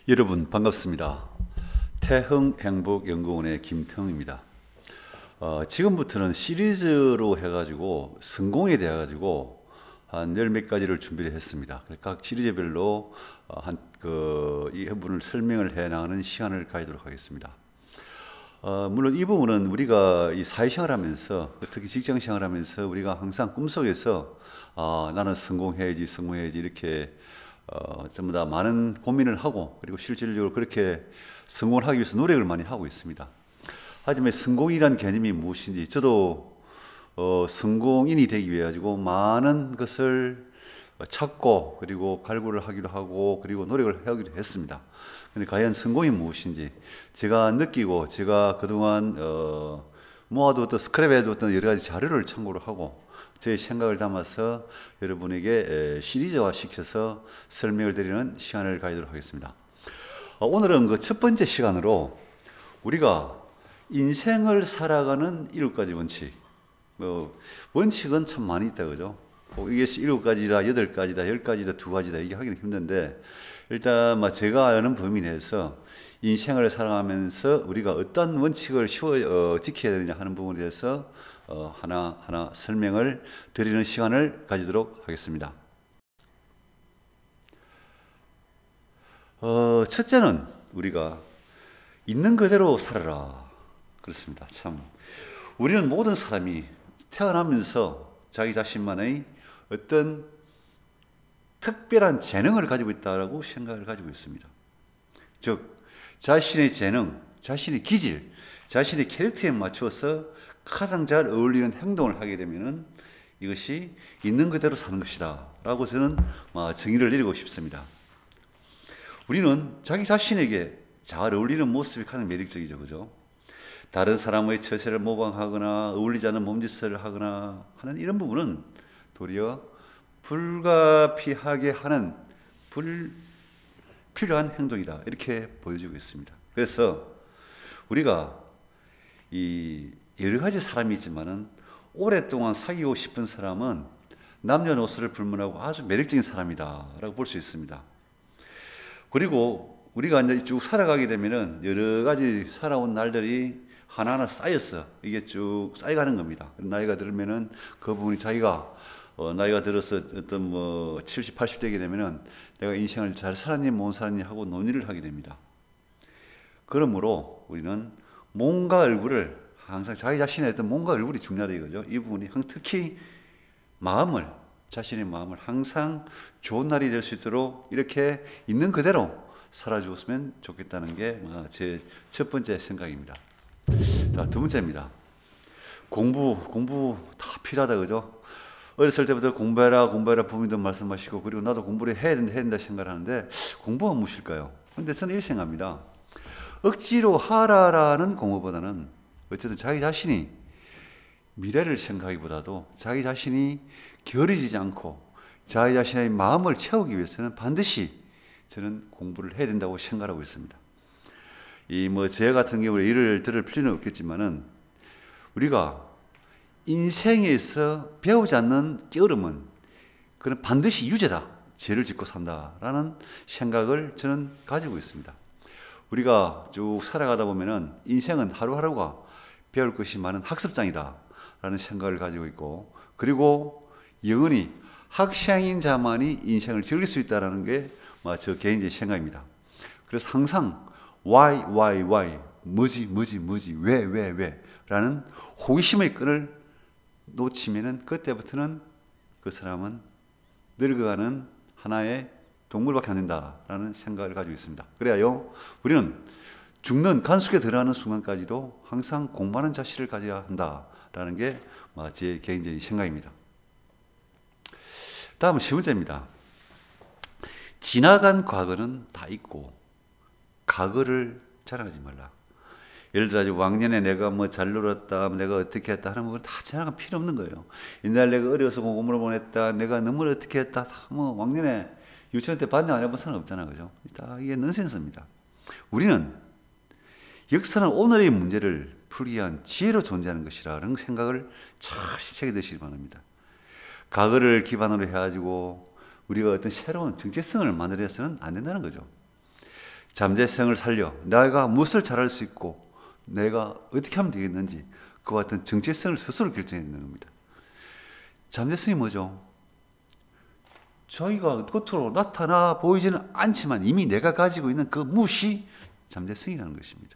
여러분 반갑습니다. 태흥행복연구원의 김태흥입니다. 지금부터는 시리즈로 해가지고 성공에 대해 가지고 한 열 몇 가지를 준비를 했습니다. 각 시리즈별로 이 부분을 설명을 해 나가는 시간을 가지도록 하겠습니다. 물론 이 부분은 우리가 이 사회생활 하면서, 특히 직장생활 하면서 우리가 항상 꿈속에서 나는 성공해야지 이렇게 전부 다 많은 고민을 하고, 그리고 실질적으로 그렇게 성공을 하기 위해서 노력을 많이 하고 있습니다. 하지만 성공이란 개념이 무엇인지, 저도 성공인이 되기 위해 가지고 많은 것을 찾고, 그리고 갈구를 하기도 하고, 그리고 노력을 하기도 했습니다. 근데 과연 성공이 무엇인지 제가 느끼고, 제가 그동안 모아두었던, 스크랩해두었던 여러 가지 자료를 참고로 하고 제 생각을 담아서 여러분에게 시리즈화 시켜서 설명을 드리는 시간을 가지도록 하겠습니다. 오늘은 그 첫 번째 시간으로 우리가 인생을 살아가는 7가지 원칙. 원칙은 참 많이 있다, 그죠? 이게 7가지다, 8가지다, 10가지다, 2가지다, 이게 하기는 힘든데, 일단 제가 아는 범위 내에서 인생을 살아가면서 우리가 어떤 원칙을 지켜야 되느냐 하는 부분에 대해서 하나하나 설명을 드리는 시간을 가지도록 하겠습니다. 첫째는 우리가 있는 그대로 살아라. 그렇습니다. 참 우리는 모든 사람이 태어나면서 자기 자신만의 어떤 특별한 재능을 가지고 있다고 생각을 가지고 있습니다. 즉 자신의 재능, 자신의 기질, 자신의 캐릭터에 맞춰서 가장 잘 어울리는 행동을 하게 되면은 이것이 있는 그대로 사는 것이다 라고 저는 정의를 내리고 싶습니다. 우리는 자기 자신에게 잘 어울리는 모습이 가장 매력적이죠, 그죠? 다른 사람의 처세를 모방하거나 어울리지 않는 몸짓을 하거나 하는 이런 부분은 도리어 불가피하게 하는 불필요한 행동이다, 이렇게 보여지고 있습니다. 그래서 우리가 여러 가지 사람이 있지만은 오랫동안 사귀고 싶은 사람은 남녀노소를 불문하고 아주 매력적인 사람이다라고 볼 수 있습니다. 그리고 우리가 이제 쭉 살아가게 되면은 여러 가지 살아온 날들이 하나하나 쌓여서 이게 쭉 쌓여가는 겁니다. 나이가 들면은 그 부분이 자기가 나이가 들어서 어떤 70, 80 되게 되면은 내가 인생을 잘 살았니 못 살았니 하고 논의를 하게 됩니다. 그러므로 우리는 몸과 얼굴을 항상 자기 자신의 어떤 몸과 얼굴이 중요하다 이거죠. 이 부분이 특히 자신의 마음을 항상 좋은 날이 될 수 있도록 이렇게 있는 그대로 살아주었으면 좋겠다는 게 제 첫 번째 생각입니다. 자, 두 번째입니다. 공부 다 필요하다, 그죠? 어렸을 때부터 공부해라 부모님도 말씀하시고, 그리고 나도 공부를 해야 된다 생각을 하는데, 공부가 무엇일까요? 근데 저는 이렇게 생각합니다. 억지로 하라라는 공부보다는 어쨌든 자기 자신이 미래를 생각하기보다도 자기 자신이 게으르지 않고 자기 자신의 마음을 채우기 위해서는 반드시 저는 공부를 해야 된다고 생각하고 있습니다. 제 같은 경우에 예를 들을 필요는 없겠지만은, 우리가 인생에서 배우지 않는 게으름은 그건 반드시 유죄다, 죄를 짓고 산다라는 생각을 저는 가지고 있습니다. 우리가 쭉 살아가다 보면은 인생은 하루하루가 배울 것이 많은 학습장이다 라는 생각을 가지고 있고, 그리고 영원히 학생인 자만이 인생을 즐길 수 있다는 게 저 개인적인 생각입니다. 그래서 항상 why, 뭐지, 왜 라는 호기심의 끈을 놓치면은 그때부터는 그 사람은 늙어가는 하나의 동물밖에 안 된다라는 생각을 가지고 있습니다. 그래야요, 우리는 죽는 간수에 들어가는 순간까지도 항상 공부하는 자세를 가져야 한다라는 게 제 개인적인 생각입니다. 다음은 세 번째입니다. 지나간 과거는 다 잊고 과거를 자랑하지 말라. 예를 들어 왕년에 내가 잘 놀았다, 내가 어떻게 했다 하는 건 다 자랑할 필요 없는 거예요. 옛날 내가 어려서 공부를 못했다, 내가 너무 어떻게 했다, 왕년에 유치원 때 반장 안 해본 사람 없잖아, 그죠? 이게 넌센스입니다. 우리는 역사는 오늘의 문제를 풀기 위한 지혜로 존재하는 것이라는 생각을 잘 식혀야 되시기 바랍니다. 과거를 기반으로 해가지고 우리가 어떤 새로운 정체성을 만들어서는 안 된다는 거죠. 잠재성을 살려 내가 무엇을 잘할 수 있고 내가 어떻게 하면 되겠는지 그와 같은 정체성을 스스로 결정해내는 겁니다. 잠재성이 뭐죠? 저희가 겉으로 나타나 보이지는 않지만 이미 내가 가지고 있는 그 무엇이 잠재성이라는 것입니다.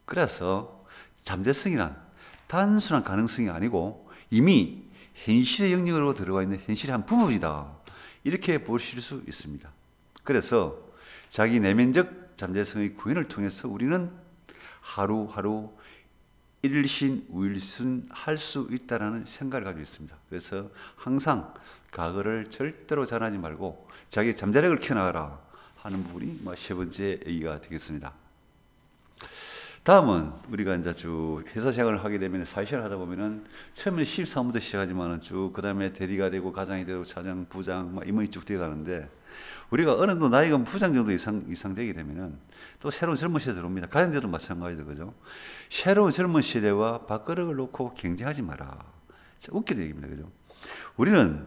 그래서 잠재성이란 단순한 가능성이 아니고 이미 현실의 영역으로 들어가 있는 현실의 한 부분이다. 이렇게 보실 수 있습니다. 그래서 자기 내면적 잠재성의 구현을 통해서 우리는 하루하루 일신우일순 할 수 있다는 생각을 가지고 있습니다. 그래서 항상 과거를 절대로 전하지 말고 자기 잠재력을 키워나가라 하는 부분이 세 번째 얘기가 되겠습니다. 다음은 우리가 이제 쭉 회사 생활을 하게 되면 사회생활을 하다 보면은 처음에 신입사원부터 시작하지만은 쭉 그 다음에 대리가 되고 과장이 되고 차장, 부장, 임원이 쭉 되어 가는데 우리가 어느 정도 나이가 부장 정도 이상 되게 되면은 또 새로운 젊은 시대 들어옵니다. 가장자도 마찬가지죠, 그죠? 새로운 젊은 시대와 밥그릇을 놓고 경쟁하지 마라. 웃기는 얘기입니다, 그죠? 우리는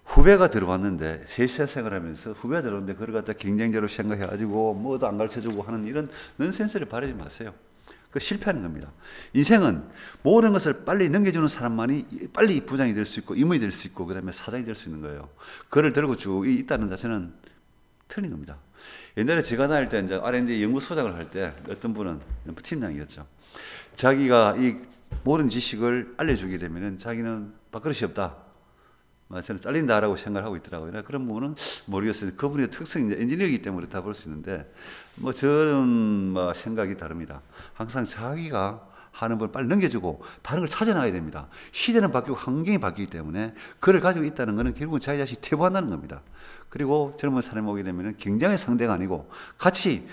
후배가 들어왔는데 회사 생활하면서 후배가 들어왔는데 그걸 갖다 경쟁자로 생각해가지고 뭐도 안 가르쳐주고 하는 이런 넌센스를 바라지 마세요. 그 실패하는 겁니다. 인생은 모든 것을 빨리 넘겨주는 사람만이 빨리 부장이 될 수 있고 임원이 될 수 있고 그 다음에 사장이 될 수 있는 거예요. 그걸 들고 쭉 있다는 자체는 틀린 겁니다. 옛날에 제가 다닐 때 이제 R&D 연구소장을 할 때 어떤 분은 팀장이었죠. 자기가 이 모든 지식을 알려주게 되면은 자기는 밥그릇이 없다. 저는 잘린다라고 생각을 하고 있더라고요. 그런 부분은 모르겠어요. 그분의 특성이 이제 엔지니어이기 때문에 그렇다 볼 수 있는데, 저는 생각이 다릅니다. 항상 자기가 하는 걸 빨리 넘겨주고 다른 걸 찾아나가야 됩니다. 시대는 바뀌고 환경이 바뀌기 때문에 그걸 가지고 있다는 것은 결국은 자기 자신이 퇴보한다는 겁니다. 그리고 젊은 사람이 오게 되면 경쟁의 상대가 아니고 같이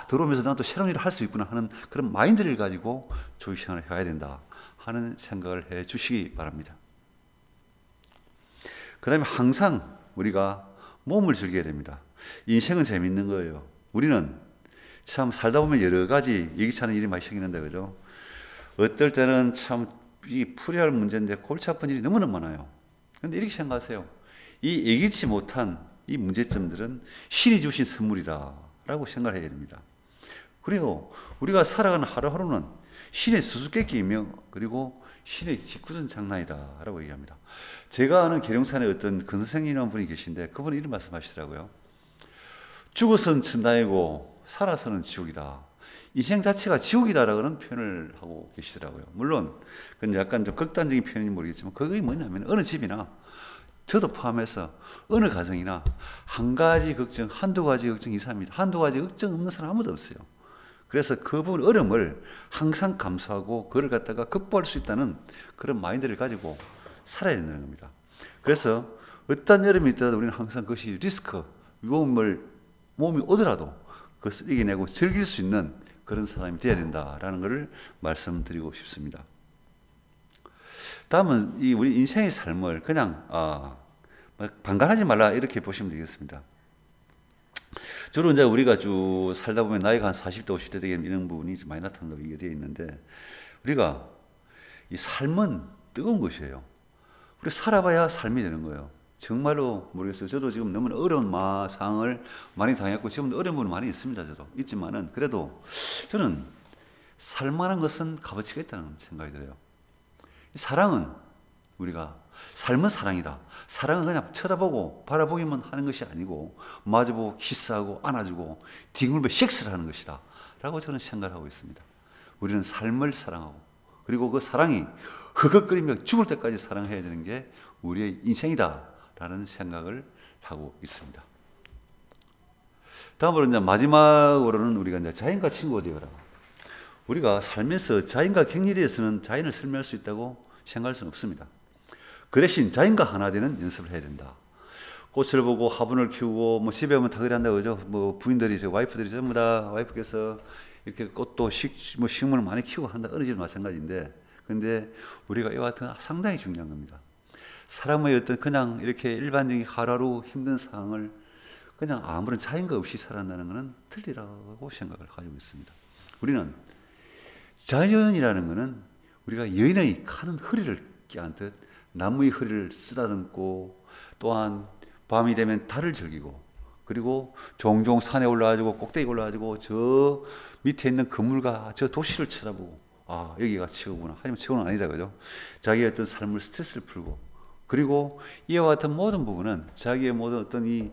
들어오면서 난 또 새로운 일을 할 수 있구나 하는 그런 마인드를 가지고 조직 생활을 해야 된다 하는 생각을 해 주시기 바랍니다. 그 다음에 항상 우리가 몸을 즐겨야 됩니다. 인생은 재밌는 거예요. 우리는 참 살다 보면 여러 가지 예기치 않은 일이 많이 생기는데, 그죠? 어떨 때는 참 이 풀이할 문제인데 골치 아픈 일이 너무나 많아요. 그런데 이렇게 생각하세요. 이 예기치 못한 이 문제점들은 신이 주신 선물이다 라고 생각을 해야 됩니다. 그리고 우리가 살아가는 하루하루는 신의 수수께끼이며 그리고 신의 짓궂은 장난이다 라고 얘기합니다. 제가 아는 계룡산에 어떤 근 선생님이라는 분이 계신데 그분이 이런 말씀하시더라고요. 죽어서는 천당이고 살아서는 지옥이다. 인생 자체가 지옥이다라는 표현을 하고 계시더라고요. 물론 그건 약간 좀 극단적인 표현인지 모르겠지만 그게 뭐냐면 어느 집이나 저도 포함해서 어느 가정이나 한 가지 걱정, 한두 가지 걱정 이상입니다. 한두 가지 걱정 없는 사람 아무도 없어요. 그래서 그 부분 어려움을 항상 감수하고 그걸 갖다가 극복할 수 있다는 그런 마인드를 가지고 살아야 된다는 겁니다. 그래서 어떤 어려움이 있더라도 우리는 항상 그것이 리스크, 위험을 몸이 오더라도 그것을 이겨내고 즐길 수 있는 그런 사람이 되어야 된다라는 것을 말씀드리고 싶습니다. 다음은 우리 인생의 삶을 그냥 방관하지 말라 이렇게 보시면 되겠습니다. 주로 이제 우리가 쭉 살다 보면 나이가 한 40대 50대 되면 이런 부분이 많이 나타난다고 얘기가 되어 있는데, 우리가 이 삶은 뜨거운 것이에요. 우리 살아봐야 삶이 되는 거예요. 정말로 모르겠어요. 저도 지금 너무 어려운 상황을 많이 당했고 지금도 어려운 부분이 많이 있습니다. 저도 있지만은 그래도 저는 살만한 것은 값어치가 있다는 생각이 들어요. 사랑은 우리가 삶은 사랑이다. 사랑은 그냥 쳐다보고 바라보기만 하는 것이 아니고 마주보고 키스하고 안아주고 뒹굴며 섹스를 하는 것이다 라고 저는 생각을 하고 있습니다. 우리는 삶을 사랑하고 그리고 그 사랑이 허걱거리며 죽을 때까지 사랑해야 되는 게 우리의 인생이다 라는 생각을 하고 있습니다. 다음으로 이제 마지막으로는 우리가 이제 자연과 친구가 되어라. 우리가 살면서 자연과 격리되어서는 자연을 설명할 수 있다고 생각할 수는 없습니다. 그 대신 자연과 하나 되는 연습을 해야 된다. 꽃을 보고 화분을 키우고 집에 오면 다 그래 한다고 그러죠. 부인들이 와이프들이 전부 다 와이프께서 이렇게 꽃도 식물을 많이 키우고 한다. 어느 집도 마찬가지인데, 근데 우리가 이와 같은 상당히 중요한 겁니다. 사람의 어떤 그냥 이렇게 일반적인 하루하루 힘든 상황을 그냥 아무런 자연과 없이 살아간다는 것은 틀리라고 생각을 가지고 있습니다. 우리는 자연이라는 것은 우리가 여인의 가는 허리를 껴안듯 나무의 허리를 쓰다듬고 또한 밤이 되면 달을 즐기고 그리고 종종 산에 올라가지고 꼭대기 올라가지고 저 밑에 있는 건물과 저 도시를 쳐다보고 아 여기가 최고구나. 하지만 최고는 아니다 그죠? 자기의 어떤 삶을 스트레스를 풀고 그리고 이와 같은 모든 부분은 자기의 모든 어떤 이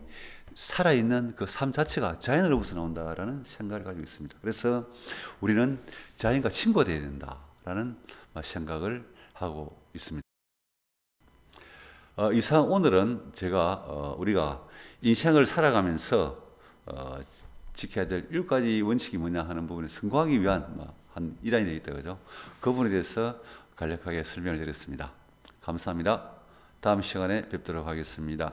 살아있는 그 삶 자체가 자연으로부터 나온다라는 생각을 가지고 있습니다. 그래서 우리는 자연과 친구가 되어야 된다라는 생각을 하고 있습니다. 이상 오늘은 제가 우리가 인생을 살아가면서 지켜야 될 7가지 원칙이 뭐냐 하는 부분에 성공하기 위한 한 일환이 되겠다 그죠? 그 부분에 대해서 간략하게 설명을 드렸습니다. 감사합니다. 다음 시간에 뵙도록 하겠습니다.